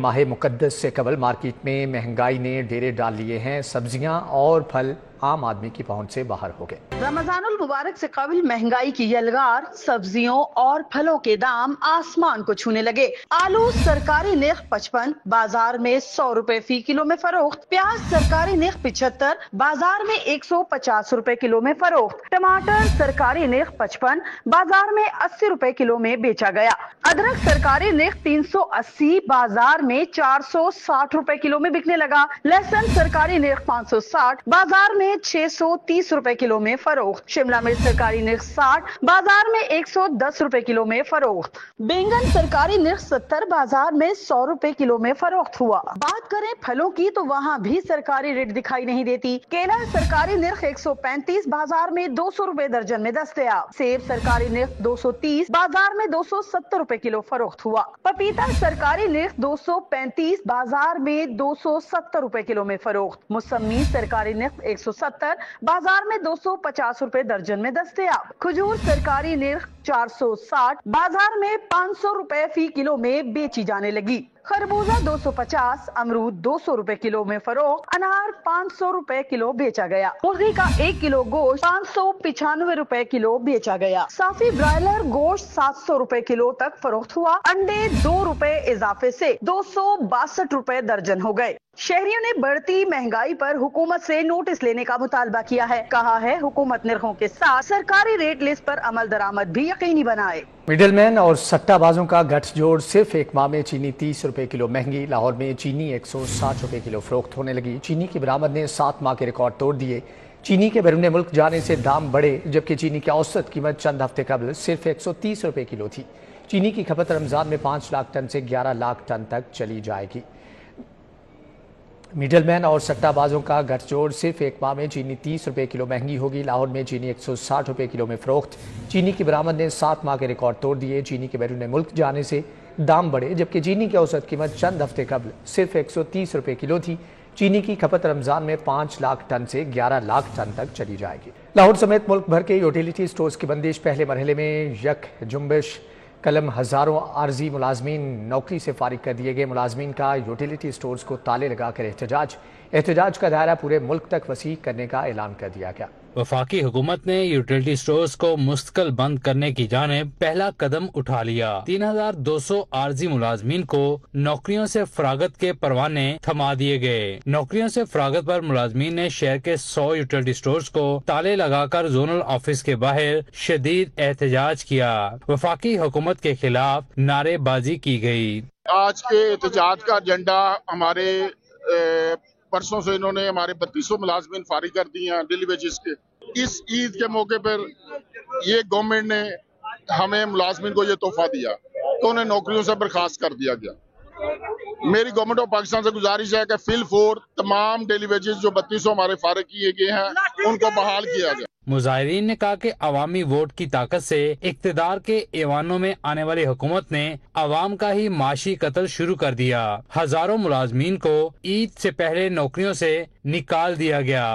माह मुकद्दस से कबल मार्केट में महंगाई ने डेरे डाल लिए हैं। सब्जियां और फल आम आदमी की पहुंच से बाहर हो गए। रमजानुल मुबारक से कबल महंगाई की यलगार, सब्जियों और फलों के दाम आसमान को छूने लगे। आलू सरकारी नेख 55, बाजार में 100 रुपए फी किलो में फरोख्त। प्याज सरकारी नेख 75, बाजार में 150 रुपए किलो में फरोख्त। टमाटर सरकारी नेख 55, बाजार में 80 रुपए किलो में बेचा गया। अदरक सरकारी नेख 380, बाजार में 460 रुपए किलो में बिकने लगा। लहसुन सरकारी नेख 560, बाजार में 630 रुपए किलो में फरोख्त। शिमला मिर्च सरकारी नेख 60, बाजार में 110 रुपए किलो में फरोख्त। बैंगन सरकारी नेख 70, बाजार में 100 रुपए किलो में फरोख्त हुआ। बात करें फलों की तो वहाँ भी सरकारी रेट दिखाई नहीं देती। केला सरकारी नेख 135, बाजार में 200 रुपए दर्जन में दस्तयाब। सेब सरकारी नेख 230, बाजार में 270 रुपए किलो फरोख्त हुआ। पपीता सरकारी नेख 235, बाजार में 270 रुपए किलो में फरोख्त। मौसमी सरकारी नेख 170, बाजार में 250 रुपए दर्जन में दस्तयाब। खजूर सरकारी नेख 460, बाजार में 500 रुपए फी किलो में बेची जाने लगी। खरबूजा 250, अमरूद 200 रुपए किलो में फरोख्त। अनार 500 रुपए किलो बेचा गया। मुर्गी का 1 किलो गोश्त 595 रुपए किलो बेचा गया। साफी ब्रायलर गोश्त 700 रुपए किलो तक फरोख्त हुआ। अंडे 2 रुपए इजाफे से 262 रुपए दर्जन हो गए। शहरियों ने बढ़ती महंगाई पर हुकूमत से नोटिस लेने का मुतालबा किया है। कहा है हुकूमत निर्खों के साथ सरकारी रेट लिस्ट पर अमल दरामद भी यकीनी बनाए। मिडलमैन और सट्टाबाजों का गठजोड़। सिर्फ एक माह में चीनी 30 रुपए किलो महंगी। लाहौर में चीनी 160 रुपए किलो फरोख्त होने लगी। चीनी की बरामद ने 7 माह के रिकॉर्ड तोड़ दिए। चीनी के बैरून मुल्क जाने से दाम बढ़े, जबकि चीनी की औसत कीमत चंद हफ्ते कबल सिर्फ 130 रुपए किलो थी। चीनी की खपत रमजान में 5 लाख टन से 11 लाख टन तक चली जाएगी। मिडलमैन और सट्टाबाजों का गठजोड़। सिर्फ एक माह में चीनी 30 रुपए किलो महंगी होगी। लाहौर में चीनी 160 रुपए किलो में फरोख्त। चीनी की बरामद ने 7 माह के रिकॉर्ड तोड़ दिए। चीनी के बैरून मुल्क जाने से दाम बढ़े, जबकि चीनी की औसत कीमत चंद हफ्ते कबल सिर्फ 130 रुपए किलो थी। चीनी की खपत रमजान में 5 लाख टन से 11 लाख टन तक चली जाएगी। लाहौर समेत मुल्क भर के यूटिलिटी स्टोर्स की बंदिश। पहले मरहले में यक जुम्बिश कलम हज़ारों आर्जी मुलाजमीन नौकरी से फारिग कर दिए गए। मुलाजमीन का यूटिलिटी स्टोर्स को ताले लगाकर एहतजाज का दायरा पूरे मुल्क तक वसी करने का ऐलान कर दिया गया। वफाकी हुकूमत ने यूटिलिटी स्टोर्स को मुस्तकिल बंद करने की जानिब पहला कदम उठा लिया। 3200 आर्जी मुलाजमीन को नौकरियों से फरागत के परवाने थमा दिए गए। नौकरियों से फरागत पर मुलाजमीन ने शहर के 100 यूटिलिटी स्टोर्स को ताले लगाकर जोनल ऑफिस के बाहर शदीद एहतजाज किया। वफाकी हुकूमत के खिलाफ नारेबाजी की गई। आज के एहतजाज का एजेंडा हमारे परसों से इन्होंने हमारे 3200 मुलाजमीन फारिग कर दिए हैं डेली वेजेस के। इस ईद के मौके पर ये गवर्नमेंट ने हमें मुलाजमीन को ये तोहफा दिया तो उन्हें नौकरियों से बर्खास्त कर दिया गया। मेरी गवर्नमेंट ऑफ पाकिस्तान से गुजारिश है कि फिल फोर तमाम डेली वेजेस जो 3200 हमारे फारिग किए गए हैं उनको बहाल किया जाए। मुजाहिरीन ने कहा कि अवामी वोट की ताकत से इक्तदार के ऐवानों में आने वाली हुकूमत ने अवाम का ही माशी कत्ल शुरू कर दिया। हजारों मुलाजमीन को ईद से पहले नौकरियों से निकाल दिया गया।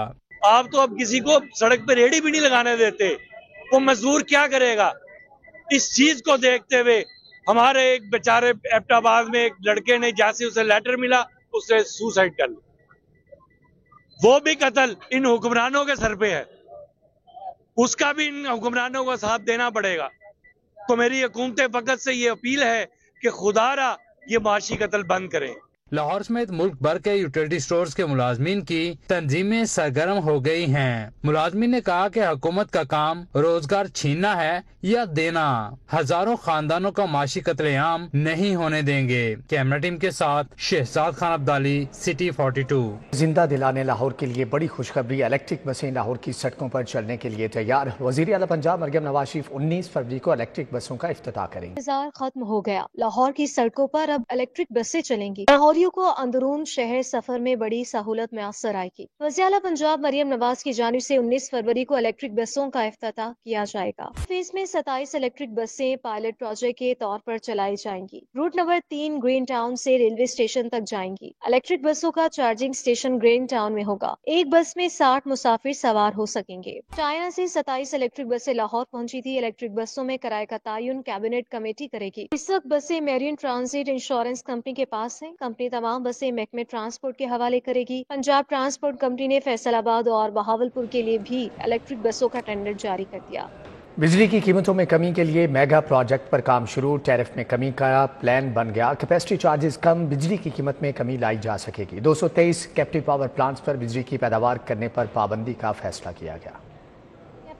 आप तो अब किसी को सड़क पे रेहड़ी भी नहीं लगाने देते, वो मजदूर क्या करेगा? इस चीज को देखते हुए हमारे एक बेचारे एबटाबाद में एक लड़के ने जैसे उसे लेटर मिला उसने सुसाइड कर लिया। वो भी कत्ल इन हुक्मरानों के सर पे है, उसका भी इन हुक्मरानों को साथ देना पड़ेगा। तो मेरी हुकूमत वक्त से ये अपील है कि खुदारा ये माशी कत्ल बंद करें। लाहौर समेत मुल्क भर के यूटिलिटी स्टोर्स के मुलाजमीन की तंजीमें सरगर्म हो गई हैं। मुलाजमीन ने कहा कि हुकूमत का काम रोजगार छीनना है या देना। हजारों खानदानों का माशी कत्लेआम नहीं होने देंगे। कैमरा टीम के साथ शहजाद खान अब्दाली, सिटी 42। जिंदा दिलाने लाहौर के लिए बड़ी खुशखबरी। इलेक्ट्रिक बसें लाहौर की सड़कों पर चलने के लिए तैयार। वजीर आला पंजाब मरियम नवाज शरीफ 19 फरवरी को इलेक्ट्रिक बसों का इफ्तिताह करेंगे। इंतजार खत्म हो गया। लाहौर की सड़कों पर अब इलेक्ट्रिक बसें चलेंगी। लाहौर سواریوں کو اندرون شہر سفر میں بڑی سہولت میسر آئے گی۔ وزیر اعلیٰ پنجاب مریم نواز کی جانب سے 19 فروری کو الیکٹرک بسوں کا افتتاح کیا جائے گا۔ فیس میں 27 الیکٹرک بسیں پائلٹ پروجیکٹ کے طور پر چلائی جائیں گی۔ روٹ نمبر 3 گرین ٹاؤن سے ریلوے اسٹیشن تک جائیں گی۔ الیکٹرک بسوں کا چارجنگ اسٹیشن گرین ٹاؤن میں ہوگا۔ ایک بس میں 60 مسافر سوار ہو سکیں گے۔ چائنا سے 27 الیکٹرک بسیں لاہور پہنچی تھی۔ الیکٹرک بسوں میں کرائے کا تعین کیبنٹ کمیٹی کرے گی۔ اس وقت بسیں میرین ٹرانزٹ انشورنس کمپنی کے پاس ہیں۔ کمپنی تمام بسیں محکمہ ٹرانسپورٹ کے حوالے کرے گی۔ پنجاب ٹرانسپورٹ کمپنی نے فیصل آباد اور بہاولپور کے لیے بھی الیکٹرک بسوں کا ٹینڈر جاری کر دیا۔ بجلی کی قیمتوں میں کمی کے لیے میگا پروجیکٹ پر کام شروع، ٹیرف میں کمی کا پلان بن گیا۔ کیپیسٹی چارجز کم، بجلی کی قیمت میں کمی لائی جا سکے گی۔ 223 کیپٹیو پاور پلانٹس پر بجلی کی پیداوار کرنے پر پابندی کا فیصلہ کیا گیا۔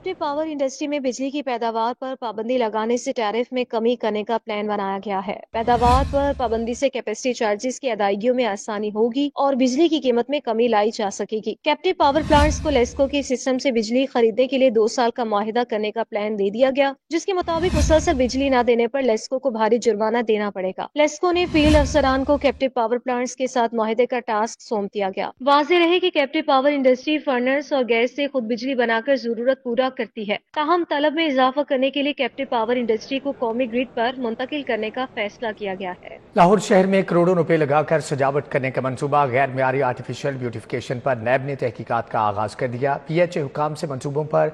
کیپٹیو پاور انڈسٹری میں بجلی کی پیداوار پر پابندی لگانے سے ٹیرف میں کمی کرنے کا پلان بنایا گیا ہے۔ پیداوار پر پابندی سے کیپیسٹی چارجز کی ادائیگیوں میں آسانی ہوگی اور بجلی کی قیمت میں کمی لائی جا سکے گی۔ کیپٹیو پاور پلانٹس کو لیسکو کے سسٹم سے بجلی خریدنے کے لیے 2 سال کا معاہدہ کرنے کا پلان دے دیا گیا، جس کے مطابق مسلسل بجلی نہ دینے پر لیسکو کو بھاری جرمانہ دینا پڑے گا۔ لیسکو نے فیلڈ افسران کو کیپٹیو پاور پلانٹس کے ساتھ معاہدے کا ٹاسک سونپ دیا گیا۔ واضح رہے کہ کیپٹیو پاور انڈسٹری فرنس اور گیس سے خود بجلی بنا کر ضرورت پورا کرتی ہے، تاہم طلب میں اضافہ کرنے کے لیے کیپٹیو پاور انڈسٹری کو قومی گرڈ پر منتقل کرنے کا فیصلہ کیا گیا ہے۔ لاہور شہر میں کروڑوں روپے لگا کر سجاوٹ کرنے کا منصوبہ، غیر معیاری آرٹیفیشل بیوٹیفیکیشن پر نیب نے تحقیقات کا آغاز کر دیا۔ پی ایچ اے حکام سے منصوبوں پر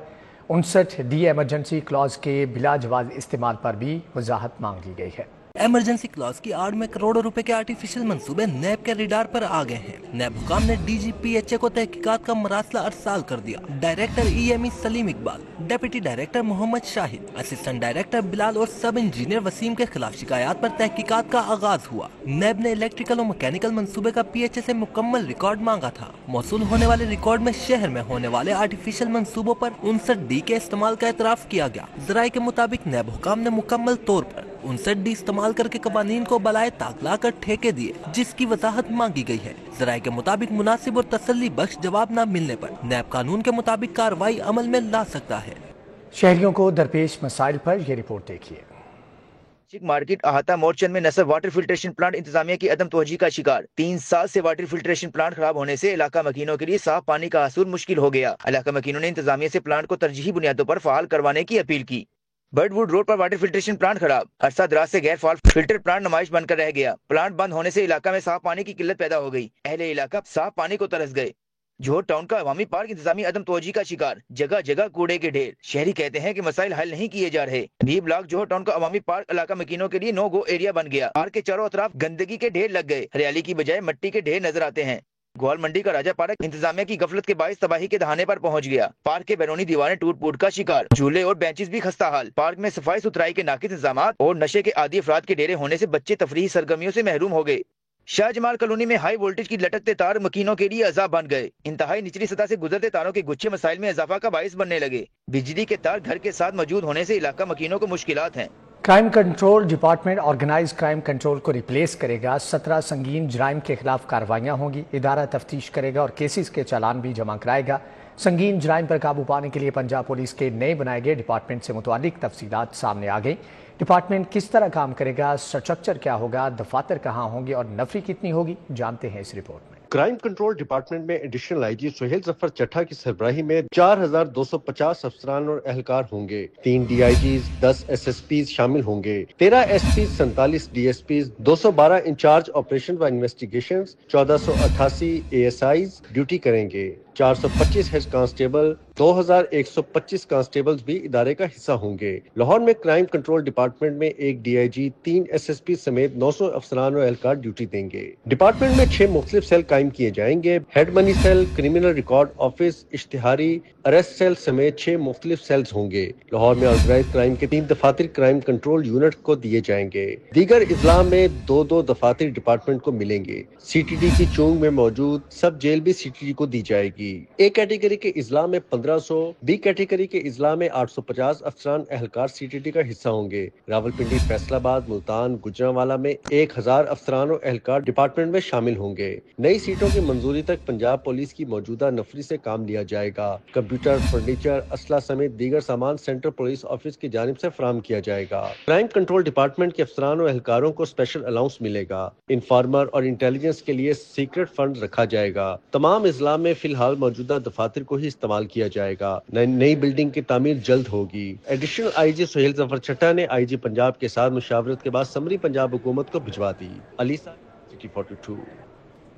59 ڈی ایمرجنسی کلاز کے بلا جواز استعمال پر بھی وضاحت مانگ لی گئی ہے۔ ایمرجنسی کلاز کی آڑ میں کروڑوں روپے کے آرٹیفیشل منصوبے نیب کے ریڈار پر آ گئے ہیں۔ نیب حکام نے D G P H A کو تحقیقات کا مراسلہ ارسال کر دیا۔ ڈائریکٹر ای ایم ای سلیم اقبال، ڈیپٹی ڈائریکٹر محمد شاہد، اسسٹنٹ ڈائریکٹر بلال اور سب انجینئر وسیم کے خلاف شکایات پر تحقیقات کا آغاز ہوا۔ نیب نے الیکٹریکل اور مکینیکل منصوبے کا پی ایچ اے سے مکمل ریکارڈ مانگا تھا۔ موصول ہونے والے ریکارڈ میں شہر میں ہونے والے آرٹیفیشل منصوبوں پر 59 ڈی کے استعمال کا اعتراف کیا گیا۔ ذرائع کے مطابق نیب حکام نے مکمل طور پر 59 ڈی استعمال کر کے قوانین کو بلائے طاق لا کر ٹھیکے دیے، جس کی وضاحت مانگی گئی ہے۔ ذرائع کے مطابق مناسب اور تسلی بخش جواب نہ ملنے پر نیب قانون کے مطابق کارروائی عمل میں لا سکتا ہے۔ شہریوں کو درپیش مسائل پر یہ رپورٹ دیکھیے۔ مارکیٹ احاطہ مورچن میں نصب واٹر فلٹریشن پلانٹ انتظامیہ کی عدم توجہی کا شکار۔ 3 سال سے واٹر فلٹریشن پلانٹ خراب ہونے سے علاقہ مکینوں کے لیے صاف پانی کا حصول مشکل ہو گیا۔ علاقہ مکینوں نے انتظامیہ سے پلانٹ کو ترجیحی بنیادوں پر فعال کروانے کی اپیل کی۔ برڈ ووڈ روڈ پر واٹر فلٹریشن پلانٹ خراب، عرصہ دراز سے غیر فعال فلٹر پلانٹ نمائش بن کر رہ گیا۔ پلانٹ بند ہونے سے علاقہ میں صاف پانی کی قلت پیدا ہو گئی۔ اہل علاقہ صاف پانی کو ترس گئے۔ جوہر ٹاؤن کا عوامی پارک انتظامی عدم توجہی کا شکار، جگہ جگہ کوڑے کے ڈھیر۔ شہری کہتے ہیں کہ مسائل حل نہیں کیے جا رہے۔ بی بلاک جوہر ٹاؤن کا عوامی پارک علاقہ مکینوں کے لیے نو گو ایریا بن گیا۔ پارک کے چاروں اطراف گندگی کے ڈھیر لگ گئے، ہریالی کی بجائے مٹی کے ڈھیر نظر آتے ہیں۔ گوال منڈی کا راجہ پارک انتظامیہ کی غفلت کے باعث تباہی کے دہانے پر پہنچ گیا۔ پارک کے بیرونی دیواریں ٹوٹ پوٹ کا شکار، جھولے اور بینچز بھی خستہ حال۔ پارک میں صفائی ستھرائی کے ناقص انتظامات اور نشے کے عادی افراد کے ڈیرے ہونے سے بچے تفریحی سرگرمیوں سے محروم ہو گئے۔ شاہ جمال کالونی میں ہائی وولٹیج کی لٹکتے تار مکینوں کے لیے عذاب بن گئے۔ انتہائی نچلی سطح سے گزرتے تاروں کے گچھے مسائل میں اضافہ کا باعث بننے لگے۔ بجلی کے تار گھر کے ساتھ موجود ہونے سے علاقہ مکینوں کو مشکلات ہیں۔ Crime control department organize crime control کو ریپلیس کرے گا۔ 17 سنگین جرائم کے خلاف کارروائیاں ہوں گی۔ ادارہ تفتیش کرے گا اور کیسز کے چالان بھی جمع کرائے گا۔ سنگین جرائم پر قابو پانے کے لیے پنجاب پولیس کے نئے بنائے گئے ڈپارٹمنٹ سے متعلق تفصیلات سامنے آ گئی۔ ڈپارٹمنٹ کس طرح کام کرے گا، اسٹرکچر کیا ہوگا، دفاتر کہاں ہوں گے اور نفری کتنی ہوگی، جانتے ہیں اس رپورٹ میں۔ کرائم کنٹرول ڈپارٹمنٹ میں ایڈیشنل آئی جی سہیل ظفر چٹھا کی سربراہی میں 4250 افسران اور اہلکار ہوں گے۔ 3 D I Gs, 10 S S Ps شامل ہوں گے۔ 13 S Ps, 47 D S Ps, 212 incharge operation و investigation, 1488 A S Is duty کریں گے۔ 425 ہیڈ کانسٹیبل، 2125 کانسٹیبلز بھی ادارے کا حصہ ہوں گے۔ لاہور میں کرائم کنٹرول ڈپارٹمنٹ میں 1 D I G, 3 S S P سمیت 900 افسران اور اہلکار ڈیوٹی دیں گے۔ ڈپارٹمنٹ میں 6 مختلف سیل قائم کیے جائیں گے۔ Head money cell, criminal record office, اشتہاری، اریسٹ سیل سمیت 6 مختلف سیلز ہوں گے۔ لاہور میں آرگنائز کرائم کے 3 دفاتر کرائم کنٹرول یونٹ کو دیے جائیں گے۔ دیگر اضلاع میں 2 دفاتر ڈپارٹمنٹ کو ملیں گے۔ سی ٹی ڈی کی چونگ میں موجود سب جیل بھی سی ٹی ڈی کو دی جائے گی۔ ایک کیٹیگری کے اضلاع میں 15 1500, बी कैटेगरी के इजला में 850 अफसरान एहलकार CTT का हिस्सा होंगे। रावलपिंडी, फैसलाबाद, मुल्तान, गुजरांवाला में 1000 अफसरान और एहलकार डिपार्टमेंट में शामिल होंगे। नई सीटों की मंजूरी तक पंजाब पुलिस की मौजूदा नफरी से काम लिया जाएगा। कंप्यूटर, फर्नीचर, असला समेत दीगर सामान सेंट्रल पुलिस ऑफिस की जानिब से फराहम किया जाएगा। क्राइम कंट्रोल डिपार्टमेंट के अफसरान और एहलकारों को स्पेशल अलाउंस मिलेगा। इन्फॉर्मर और इंटेलिजेंस के लिए सीक्रेट फंड रखा जाएगा। तमाम इजला में फिलहाल मौजूदा दफातर को ही इस्तेमाल किया जाएगा। नई बिल्डिंग की तामीर जल्द होगी। एडिशनल IG सुहेल जफर चट्टा ने IG पंजाब के साथ मुशावरत के बाद समरी पंजाब हुकूमत को भिजवा दी। अली सिटी 42।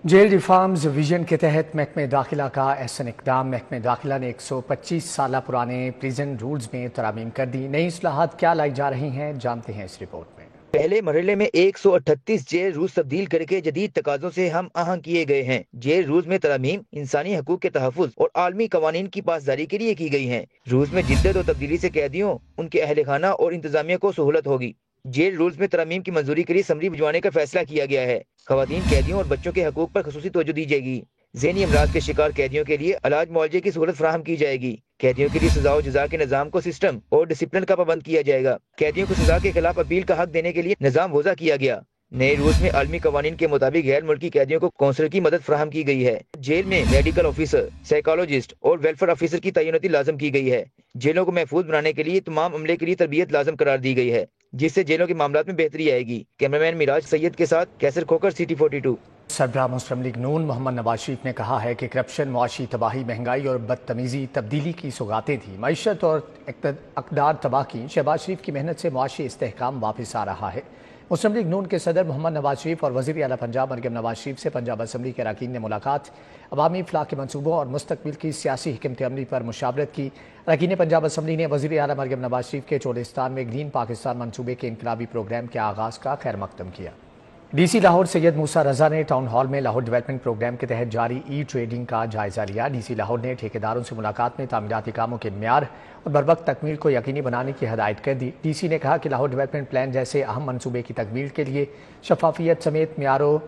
जेल रिफॉर्म्स विजन के तहत महकमे दाखिला का एहसन इकदाम। महकमे दाखिला ने 125 साल पुराने प्रिजन रूल्स में तरामीम कर दी। नई इस्लाहात क्या लाई जा रही हैं, जानते हैं इस रिपोर्ट में। पहले मरहले में 138 जेल रूल्स तब्दील करके जदीद तकाज़ों से हम आहंग किए गए हैं। जेल रूल्स में तरमीम इंसानी हकूक के तहफ़्फ़ुज़ और आलमी कवानीन की पासदारी के लिए की गई हैं। रूल्स में जिद्दत और तब्दीली से कैदियों, उनके अहल खाना और इंतजामिया को सहूलत होगी। जेल रूल्स में तरमीम की मंजूरी के लिए समरी भिजवाने का फैसला किया गया है। खवातीन, कैदियों और बच्चों के हकूक पर खुसूसी तवज्जो दी जाएगी। ज़हनी अमराज के शिकार कैदियों के लिए इलाज मुआवजे की सहूलत फराहम की जाएगी। कैदियों के लिए सजा और जजा के निज़ाम को सिस्टम और डिसिप्लिन का पाबंद किया जाएगा। कैदियों को सजा के खिलाफ अपील का हक देने के लिए निज़ाम वज़ा किया गया। नए रूल्स में आलमी कवानीन के मुताबिक गैर मुल्की कैदियों को काउंसलर की मदद फराहम की गई है। जेल में मेडिकल ऑफिसर, साइकोलॉजिस्ट और वेलफेयर ऑफिसर की तैनाती लाजम की गई है। जेलों को महफूज बनाने के लिए तमाम अमले के लिए तरबियत लाजम करार दी गई है, जिससे जेलों के मामलात में बेहतरी आएगी। कैमरामैन मिराज सैयद के साथ कैसर खोकर, सिटी 42। सरबराह मुस्लिम लीग नून मोहम्मद नवाज शरीफ ने कहा है कि करप्शन, मुआशी तबाही, महंगाई और बदतमीजी तब्दीली की सौगातें थी। मईशत और अक़दार तबाह की। शहबाज शरीफ की मेहनत से मुआशी इस्तेहकाम वापस आ रहा है। मुस्लिम लीग नून के सदर मोहम्मद नवाज शरीफ और वज़ीर आला पंजाब मरियम नवाज शरीफ से पंजाब असम्बली के अरकान ने मुलाकात, अवामी इफ्लाह के मनसूबों और मुस्तकबिल की सियासी हिकमत अमली पर मुशावरत की। अरकान पंजाब असम्बली ने वज़ीर आला मरियम नवाज शरीफ के चोलिस्तान में ग्रीन पाकिस्तान मनसूबे के इनकलाबी प्रोग्राम के आगाज़ का खैर मकदम किया। DC लाहौर सैयद मूसा रजा ने टाउन हॉल में लाहौर डेवलपमेंट प्रोग्राम के तहत जारी ट्रेडिंग का जायजा लिया। DC लाहौर ने ठेकेदारों से मुलाकात में तामीराती कामों के म्यार और बरवक्त तकमील को यकीनी बनाने की हदायत कर दी। DC ने कहा कि लाहौर डेवलपमेंट प्लान जैसे अहम मनसूबे की तकमील के लिए शफाफियत समेत म्यारों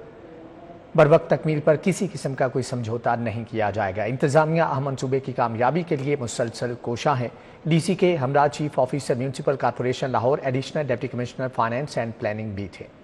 बरवक्त तकमील पर किसी किस्म का कोई समझौता नहीं किया जाएगा। इंतजामिया अहम मनसूबे की कामयाबी के लिए मुसलसल कोशा है। DC के हमरा chief officer municipal corporation Lahore, additional deputy commissioner finance and planning भी थे।